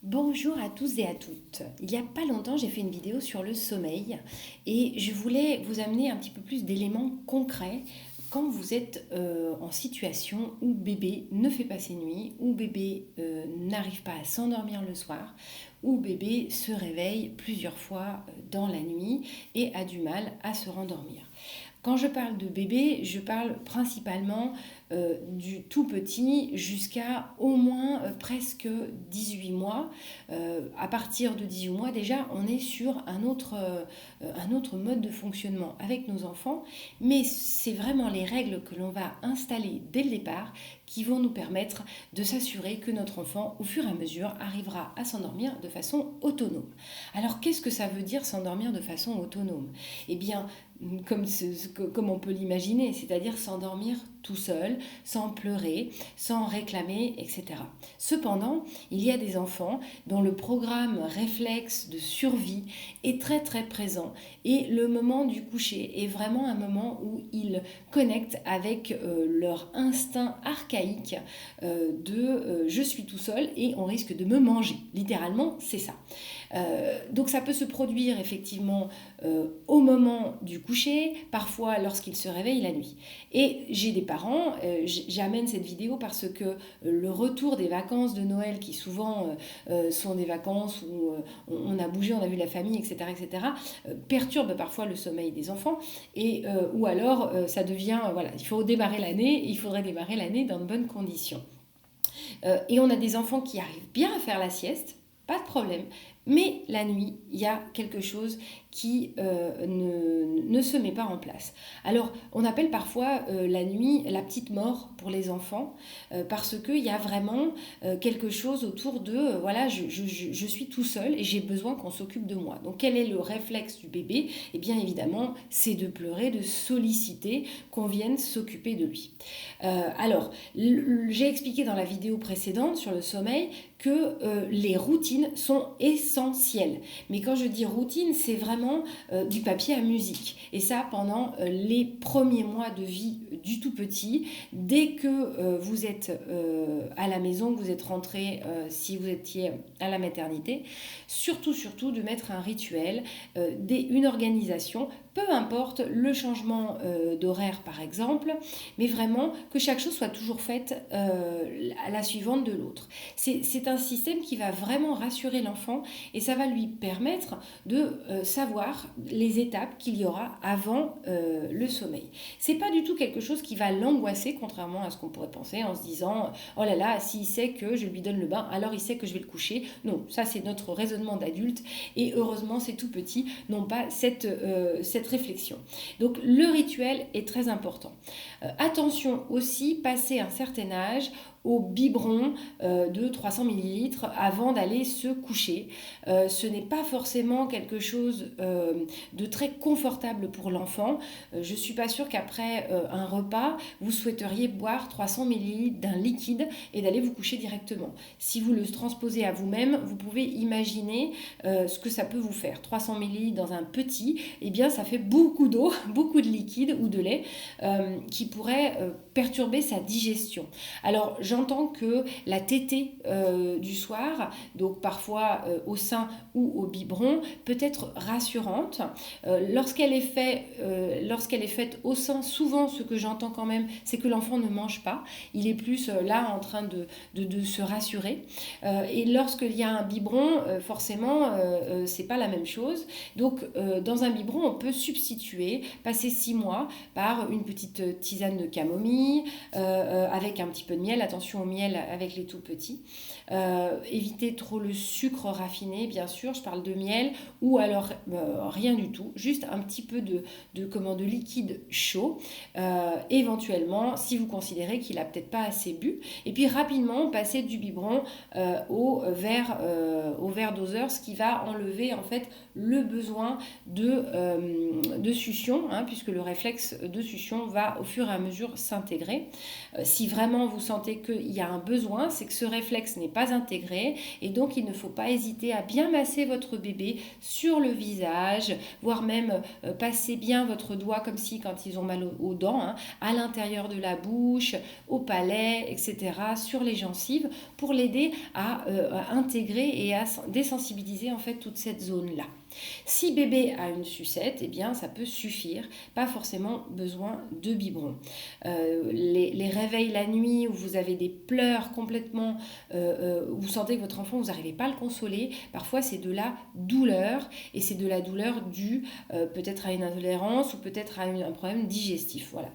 Bonjour à tous et à toutes. Il n'y a pas longtemps, j'ai fait une vidéo sur le sommeil et je voulais vous amener un petit peu plus d'éléments concrets quand vous êtes en situation où bébé ne fait pas ses nuits, où bébé n'arrive pas à s'endormir le soir, où bébé se réveille plusieurs fois dans la nuit et a du mal à se rendormir. Quand je parle de bébé, je parle principalement du tout petit jusqu'à au moins presque 18 mois. À partir de 18 mois, déjà, on est sur un autre mode de fonctionnement avec nos enfants, mais c'est vraiment les règles que l'on va installer dès le départ qui vont nous permettre de s'assurer que notre enfant, au fur et à mesure, arrivera à s'endormir de façon autonome. Alors, qu'est-ce que ça veut dire s'endormir de façon autonome? Eh bien, comme on peut l'imaginer, c'est-à-dire s'endormir tout seul, sans pleurer, sans réclamer, etc. Cependant, il y a des enfants dont le programme réflexe de survie est très très présent et le moment du coucher est vraiment un moment où ils connectent avec leur instinct archaïque je suis tout seul et on risque de me manger. Littéralement, c'est ça. Donc ça peut se produire effectivement au moment du coucher, parfois lorsqu'il se réveille la nuit. Et j'ai des parents, j'amène cette vidéo parce que le retour des vacances de Noël, qui souvent sont des vacances où on a bougé, on a vu la famille, etc., etc., perturbe parfois le sommeil des enfants, ou alors ça devient, voilà, il faudrait démarrer l'année dans de bonnes conditions. Et on a des enfants qui arrivent bien à faire la sieste, pas de problème. Mais la nuit, il y a quelque chose qui ne se met pas en place. Alors, on appelle parfois la nuit la petite mort pour les enfants, parce qu'il y a vraiment quelque chose autour de, voilà, je suis tout seul et j'ai besoin qu'on s'occupe de moi. Donc, quel est le réflexe du bébé? Eh bien, évidemment, c'est de pleurer, de solliciter qu'on vienne s'occuper de lui. J'ai expliqué dans la vidéo précédente sur le sommeil que les routines sont essentielles. Mais quand je dis routine, c'est vraiment du papier à musique. Et ça, pendant les premiers mois de vie du tout petit, dès que vous êtes à la maison, que vous êtes rentré, si vous étiez à la maternité, surtout de mettre un rituel, une organisation, peu importe le changement d'horaire par exemple, mais vraiment que chaque chose soit toujours faite à la suivante de l'autre. C'est un système qui va vraiment rassurer l'enfant et ça va lui permettre de savoir les étapes qu'il y aura avant le sommeil. C'est pas du tout quelque chose qui va l'angoisser, contrairement à ce qu'on pourrait penser en se disant oh là là, s'il sait que je lui donne le bain, alors il sait que je vais le coucher. Non, ça c'est notre raisonnement d'adulte et heureusement ces tout petits n'ont pas cette réflexion. Donc le rituel est très important. Attention aussi, passé un certain âge, au biberon de 300 millilitres avant d'aller se coucher. Ce n'est pas forcément quelque chose de très confortable pour l'enfant. Je ne suis pas sûre qu'après un repas, vous souhaiteriez boire 300 millilitres d'un liquide et d'aller vous coucher directement. Si vous le transposez à vous-même, vous pouvez imaginer ce que ça peut vous faire. 300 millilitres dans un petit, eh bien ça fait beaucoup d'eau, beaucoup de liquide ou de lait qui pourrait perturber sa digestion. Alors j'entends que la tétée du soir, donc parfois au sein ou au biberon, peut être rassurante. Lorsqu'elle est faite au sein, souvent ce que j'entends quand même, c'est que l'enfant ne mange pas. Il est plus là en train de se rassurer. Et lorsqu'il y a un biberon, forcément, c'est pas la même chose. Donc dans un biberon, on peut substituer, passer 6 mois par une petite tisane de camomille, avec un petit peu de miel. Attention au miel avec les tout petits. Éviter trop le sucre raffiné, bien sûr, je parle de miel, ou alors rien du tout, juste un petit peu de liquide chaud, éventuellement, si vous considérez qu'il n'a peut-être pas assez bu, et puis rapidement passer du biberon au verre doseur, ce qui va enlever en fait le besoin de succion, puisque le réflexe de succion va au fur et à mesure s'intégrer. Si vraiment vous sentez qu'il y a un besoin, c'est que ce réflexe n'est pas intégré et donc il ne faut pas hésiter à bien masser votre bébé sur le visage, voire même passer bien votre doigt comme si quand ils ont mal aux dents, hein, à l'intérieur de la bouche, au palais, etc., sur les gencives pour l'aider à intégrer et à désensibiliser en fait toute cette zone-là. Si bébé a une sucette, eh bien ça peut suffire, pas forcément besoin de biberon. Les réveils la nuit où vous avez des pleurs complètement, où vous sentez que votre enfant, vous n'arrivez pas à le consoler, parfois c'est de la douleur et c'est de la douleur due peut-être à une intolérance ou peut-être à un problème digestif. Voilà,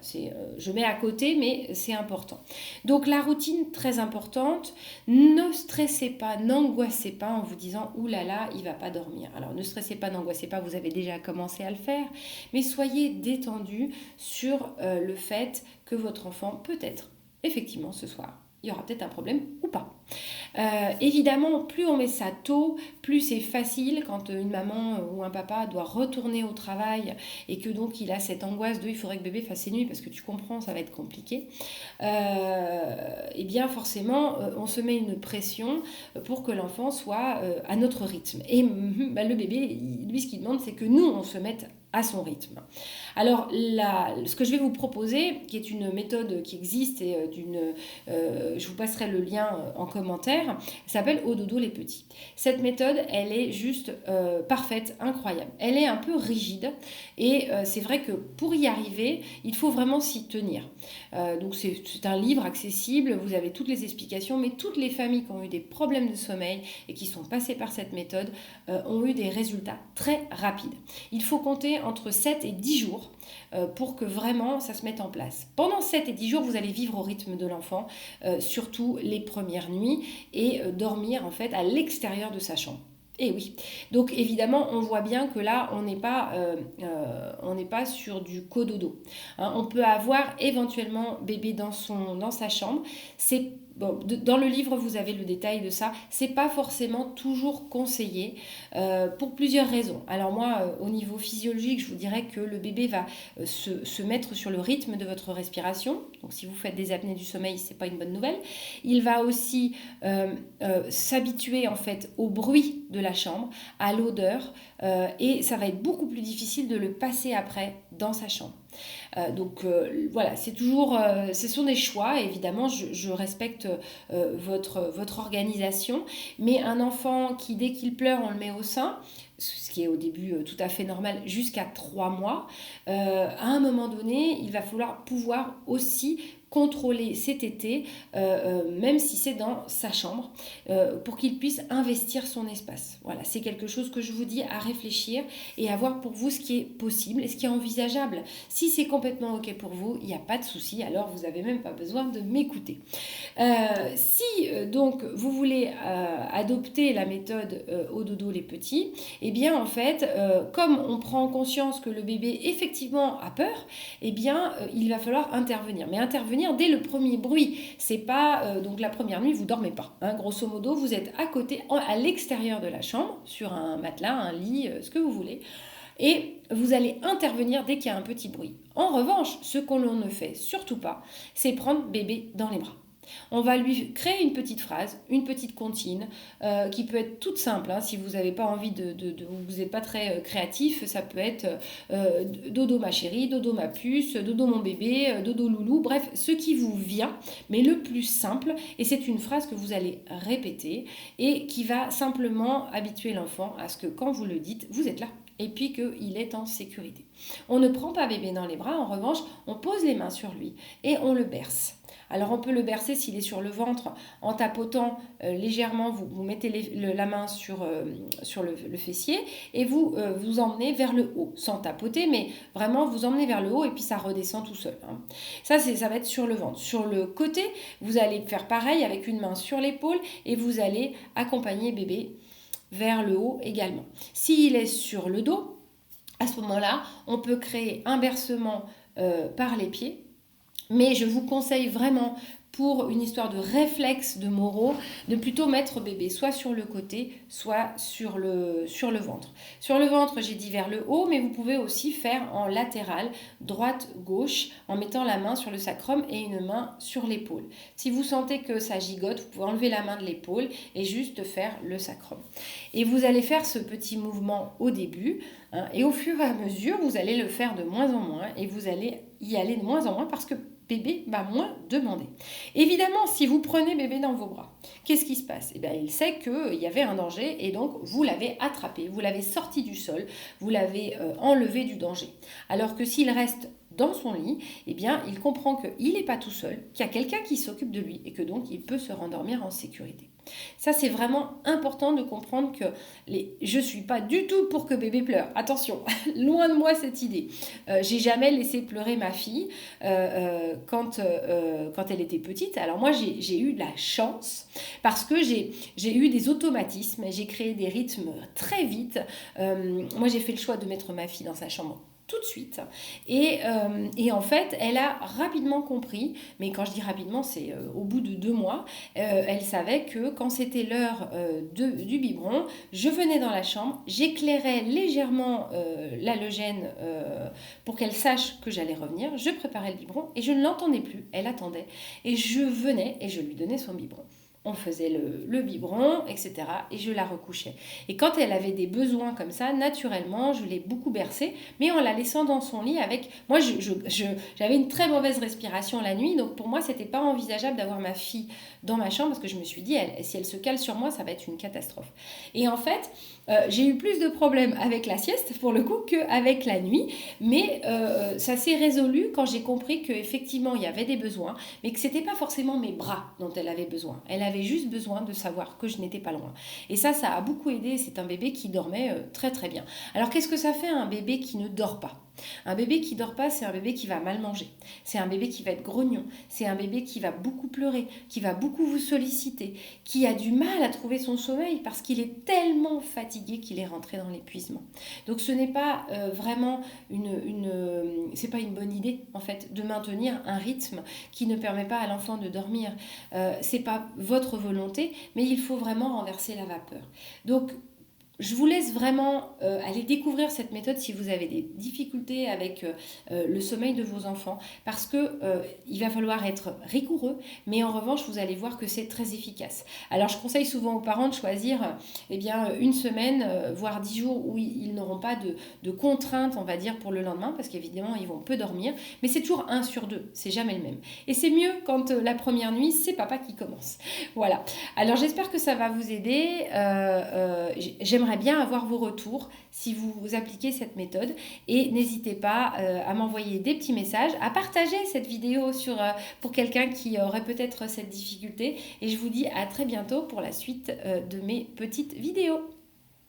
je mets à côté mais c'est important. Donc la routine très importante, ne stressez pas, n'angoissez pas en vous disant « Ouh là là, il ne va pas dormir ». Alors ne stressez pas, n'angoissez pas, vous avez déjà commencé à le faire, mais soyez détendu sur le fait que votre enfant peut-être, effectivement ce soir, il y aura peut-être un problème ou pas. Évidemment, plus on met ça tôt, plus c'est facile quand une maman ou un papa doit retourner au travail et que donc il a cette angoisse de il faudrait que bébé fasse ses nuits parce que tu comprends, ça va être compliqué. Et bien forcément, on se met une pression pour que l'enfant soit à notre rythme. Et le bébé, lui, ce qu'il demande, c'est que nous, on se mette à son rythme. Alors, ce que je vais vous proposer, qui est une méthode qui existe et je vous passerai le lien en commentaire, s'appelle Au dodo les petits. Cette méthode, elle est juste parfaite, incroyable. Elle est un peu rigide et c'est vrai que pour y arriver, il faut vraiment s'y tenir. Donc, c'est un livre accessible, vous avez toutes les explications, mais toutes les familles qui ont eu des problèmes de sommeil et qui sont passées par cette méthode ont eu des résultats très rapides. Il faut compter entre 7 et 10 jours pour que vraiment ça se mette en place. Pendant 7 et 10 jours, vous allez vivre au rythme de l'enfant, surtout les premières nuits, et dormir en fait à l'extérieur de sa chambre. Et oui, donc évidemment, on voit bien que là, on n'est pas sur du cododo. Hein, on peut avoir éventuellement bébé dans sa chambre. Bon, dans le livre, vous avez le détail de ça. C'est pas forcément toujours conseillé pour plusieurs raisons. Alors moi, au niveau physiologique, je vous dirais que le bébé va se mettre sur le rythme de votre respiration. Donc si vous faites des apnées du sommeil, c'est pas une bonne nouvelle. Il va aussi s'habituer en fait au bruit de la chambre, à l'odeur, et ça va être beaucoup plus difficile de le passer après dans sa chambre. Donc voilà, c'est toujours, ce sont des choix, évidemment, je respecte votre organisation, mais un enfant qui, dès qu'il pleure, on le met au sein, ce qui est au début tout à fait normal, jusqu'à 3 mois, à un moment donné, il va falloir pouvoir aussi contrôler ses tétés, même si c'est dans sa chambre, pour qu'il puisse investir son espace. Voilà, c'est quelque chose que je vous dis à réfléchir et à voir pour vous ce qui est possible et ce qui est envisageable. Si c'est complètement OK pour vous, il n'y a pas de souci, alors vous n'avez même pas besoin de m'écouter. Si donc vous voulez adopter la méthode au dodo les petits, eh bien en fait, comme on prend conscience que le bébé effectivement a peur, eh bien il va falloir intervenir. Mais intervenir dès le premier bruit. C'est pas donc la première nuit, vous dormez pas. Hein. Grosso modo, vous êtes à côté, à l'extérieur de la chambre, sur un matelas, un lit, ce que vous voulez. Et vous allez intervenir dès qu'il y a un petit bruit. En revanche, ce qu'on ne fait surtout pas, c'est prendre bébé dans les bras. On va lui créer une petite phrase, une petite comptine qui peut être toute simple. Hein, si vous n'avez pas envie vous n'êtes pas très créatif, ça peut être dodo ma chérie, dodo ma puce, dodo mon bébé, dodo loulou, bref, ce qui vous vient, mais le plus simple. Et c'est une phrase que vous allez répéter et qui va simplement habituer l'enfant à ce que quand vous le dites, vous êtes là. Et puis qu'il est en sécurité. On ne prend pas bébé dans les bras, en revanche, on pose les mains sur lui et on le berce. Alors on peut le bercer s'il est sur le ventre en tapotant légèrement, vous mettez la main sur le fessier et vous emmenez vers le haut, sans tapoter, mais vraiment vous emmenez vers le haut et puis ça redescend tout seul. Hein. Ça va être sur le ventre. Sur le côté, vous allez faire pareil avec une main sur l'épaule et vous allez accompagner bébé vers le haut également. S'il est sur le dos, à ce moment-là, on peut créer un bercement par les pieds. Mais je vous conseille vraiment pour une histoire de réflexe de moraux, de plutôt mettre bébé soit sur le côté, soit sur le ventre. Sur le ventre, j'ai dit vers le haut, mais vous pouvez aussi faire en latéral, droite-gauche, en mettant la main sur le sacrum et une main sur l'épaule. Si vous sentez que ça gigote, vous pouvez enlever la main de l'épaule et juste faire le sacrum. Et vous allez faire ce petit mouvement au début, hein, et au fur et à mesure, vous allez le faire de moins en moins, et vous allez y aller de moins en moins parce que bébé va moins demander. Évidemment, si vous prenez bébé dans vos bras, qu'est-ce qui se passe? Eh bien, il sait qu'il y avait un danger et donc vous l'avez attrapé, vous l'avez sorti du sol, vous l'avez enlevé du danger. Alors que s'il reste dans son lit, eh bien, il comprend qu'il n'est pas tout seul, qu'il y a quelqu'un qui s'occupe de lui et que donc il peut se rendormir en sécurité. Ça, c'est vraiment important de comprendre que je ne suis pas du tout pour que bébé pleure. Attention, loin de moi cette idée. J'ai jamais laissé pleurer ma fille quand elle était petite. Alors moi, j'ai eu de la chance parce que j'ai eu des automatismes, j'ai créé des rythmes très vite. Moi, j'ai fait le choix de mettre ma fille dans sa chambre tout de suite. Et en fait, elle a rapidement compris, mais quand je dis rapidement, c'est au bout de 2 mois, elle savait que quand c'était l'heure du biberon, je venais dans la chambre, j'éclairais légèrement l'halogène pour qu'elle sache que j'allais revenir, je préparais le biberon et je ne l'entendais plus, elle attendait. Et je venais et je lui donnais son biberon. On faisait le biberon, etc. Et je la recouchais. Et quand elle avait des besoins comme ça, naturellement, je l'ai beaucoup bercée, mais en la laissant dans son lit avec... Moi, j'avais une très mauvaise respiration la nuit, donc pour moi, c'était pas envisageable d'avoir ma fille dans ma chambre, parce que je me suis dit, si elle se cale sur moi, ça va être une catastrophe. Et en fait, j'ai eu plus de problèmes avec la sieste, pour le coup, qu'avec la nuit, mais ça s'est résolu quand j'ai compris qu'effectivement, il y avait des besoins, mais que c'était pas forcément mes bras dont elle avait besoin. Elle avait juste besoin de savoir que je n'étais pas loin. Et ça a beaucoup aidé. C'est un bébé qui dormait très très bien. Alors qu'est-ce que ça fait un bébé qui ne dort pas? Un bébé qui dort pas, c'est un bébé qui va mal manger. C'est un bébé qui va être grognon. C'est un bébé qui va beaucoup pleurer, qui va beaucoup vous solliciter, qui a du mal à trouver son sommeil parce qu'il est tellement fatigué qu'il est rentré dans l'épuisement. Donc ce n'est pas vraiment c'est pas une bonne idée en fait de maintenir un rythme qui ne permet pas à l'enfant de dormir. C'est pas votre volonté, mais il faut vraiment renverser la vapeur. Donc je vous laisse vraiment aller découvrir cette méthode si vous avez des difficultés avec le sommeil de vos enfants, parce que il va falloir être rigoureux, mais en revanche, vous allez voir que c'est très efficace. Alors, je conseille souvent aux parents de choisir une semaine, voire 10 jours où ils n'auront pas de contraintes, on va dire, pour le lendemain, parce qu'évidemment, ils vont peu dormir, mais c'est toujours 1 sur 2, c'est jamais le même. Et c'est mieux quand la première nuit, c'est papa qui commence. Voilà. Alors, j'espère que ça va vous aider. J'aimerais bien avoir vos retours si vous appliquez cette méthode et n'hésitez pas à m'envoyer des petits messages, à partager cette vidéo pour quelqu'un qui aurait peut-être cette difficulté et je vous dis à très bientôt pour la suite de mes petites vidéos.